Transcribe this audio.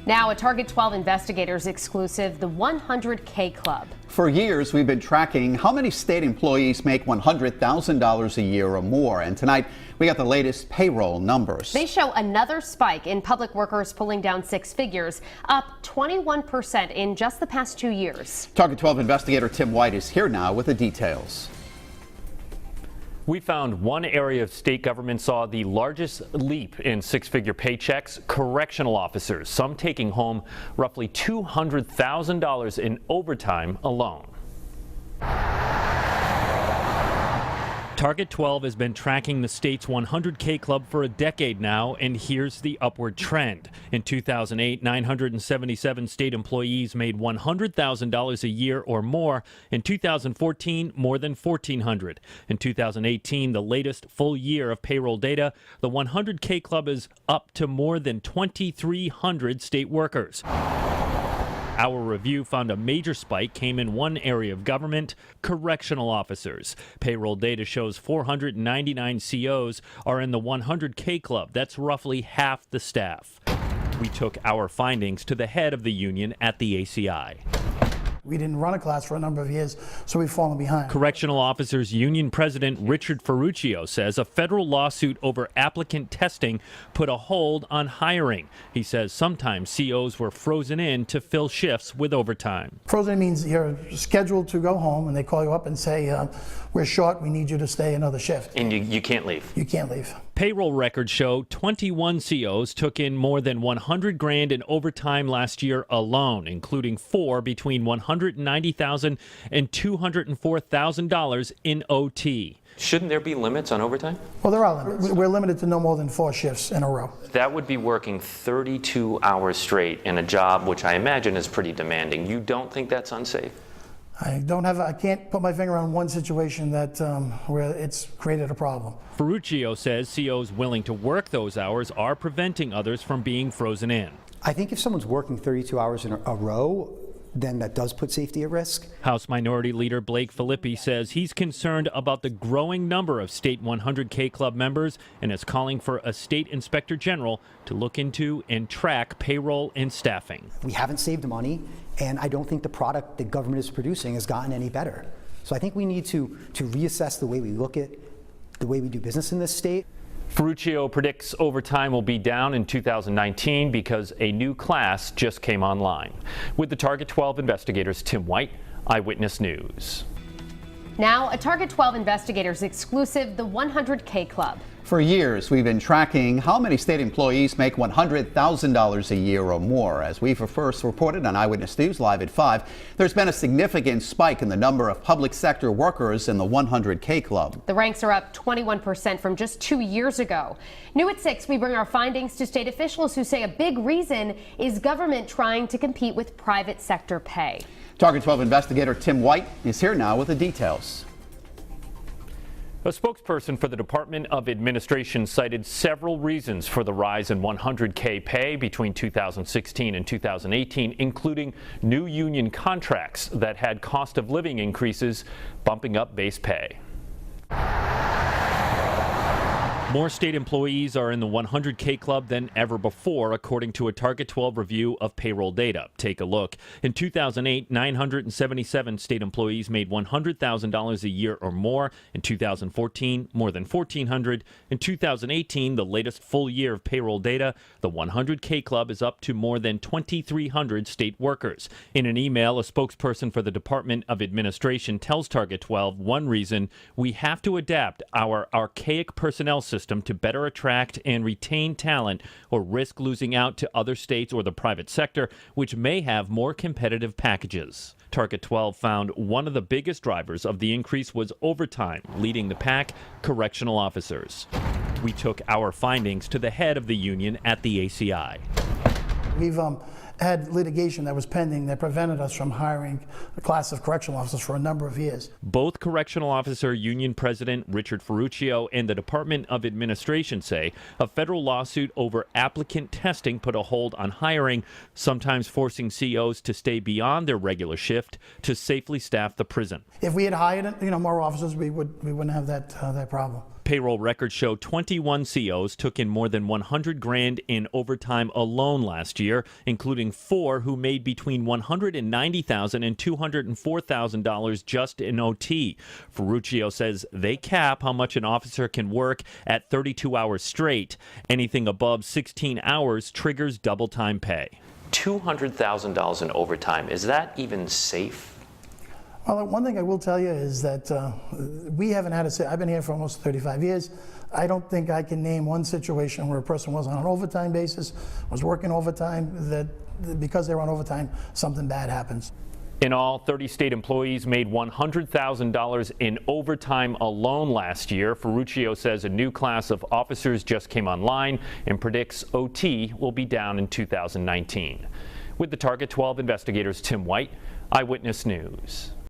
Now, a Target 12 investigators exclusive, the 100K Club. For years, we've been tracking how many state employees make $100,000 a year or more. And tonight, we got the latest payroll numbers. They show another spike in public workers pulling down six figures, up 21% in just the past 2 years. Target 12 investigator Tim White is here now with the details. We found one area of state government saw the largest leap in six-figure paychecks: correctional officers, some taking home roughly $200,000 in overtime alone. Target 12 has been tracking the state's 100K Club for a decade now, and here's the upward trend. In 2008, 977 state employees made $100,000 a year or more. In 2014, more than 1,400. In 2018, the latest full year of payroll data, the 100K Club is up to more than 2,300 state workers. Our review found a major spike came in one area of government: correctional officers. Payroll data shows 499 COs are in the 100K Club. That's roughly half the staff. We took our findings to the head of the union at the ACI. We didn't run a class for a number of years, so we've fallen behind. Correctional Officers Union President Richard Ferruccio says a federal lawsuit over applicant testing put a hold on hiring. He says sometimes COs were frozen in to fill shifts with overtime. Frozen means you're scheduled to go home and they call you up and say, we're short, we need you to stay another shift. And you can't leave. You can't leave. Payroll records show 21 COs took in more than $100,000 in overtime last year alone, including 4 between $190,000 and $204,000 in OT. Shouldn't there be limits on overtime? Well, there are limits. We're limited to no more than 4 shifts in a row. That would be working 32 hours straight in a job which I imagine is pretty demanding. You don't think that's unsafe? I can't put my finger on one situation that where it's created a problem. Ferruccio says COs willing to work those hours are preventing others from being frozen in. I think if someone's working 32 hours in a row, then that does put safety at risk. House Minority Leader Blake Filippi says he's concerned about the growing number of state 100K Club members and is calling for a state inspector general to look into and track payroll and staffing. We haven't saved money, and I don't think the product the government is producing has gotten any better. So I think we need to reassess the way we look at the way we do business in this state. Ferruccio predicts overtime will be down in 2019 because a new class just came online. With the Target 12 investigators, Tim White, Eyewitness News. Now, a Target 12 investigators exclusive, the 100K Club. For years, we've been tracking how many state employees make $100,000 a year or more. As we've first reported on Eyewitness News Live at 5, there's been a significant spike in the number of public sector workers in the 100K Club. The ranks are up 21% from just 2 years ago. New at 6, we bring our findings to state officials who say a big reason is government trying to compete with private sector pay. Target 12 investigator Tim White is here now with the details. A spokesperson for the Department of Administration cited several reasons for the rise in 100K pay between 2016 and 2018, including new union contracts that had cost of living increases, bumping up base pay. More state employees are in the 100K Club than ever before, according to a Target 12 review of payroll data. Take a look. In 2008, 977 state employees made $100,000 a year or more. In 2014, more than 1,400. In 2018, the latest full year of payroll data, the 100K Club is up to more than 2,300 state workers. In an email, a spokesperson for the Department of Administration tells Target 12 one reason: we have to adapt our archaic personnel system to better attract and retain talent, or risk losing out to other states or the private sector, which may have more competitive packages. Target 12 found one of the biggest drivers of the increase was overtime, leading the pack: correctional officers. We took our findings to the head of the union at the ACI. We've had litigation that was pending that prevented us from hiring a class of correctional officers for a number of years. Both Correctional Officer Union President Richard Ferruccio and the Department of Administration say a federal lawsuit over applicant testing put a hold on hiring, sometimes forcing COs to stay beyond their regular shift to safely staff the prison. If we had hired more officers, we wouldn't have that problem. Payroll records show 21 COs took in more than $100,000 in overtime alone last year, including 4 who made between $190,000 and $204,000 just in OT. Ferruccio says they cap how much an officer can work at 32 hours straight. Anything above 16 hours triggers double time pay. $200,000 in overtime, is that even safe? Well, one thing I will tell you is that we haven't had I've been here for almost 35 years. I don't think I can name one situation where a person was on an overtime basis, was working overtime, that because they were on overtime, something bad happens. In all, 30 state employees made $100,000 in overtime alone last year. Ferruccio says a new class of officers just came online and predicts OT will be down in 2019. With the Target 12 investigators, Tim White, Eyewitness News.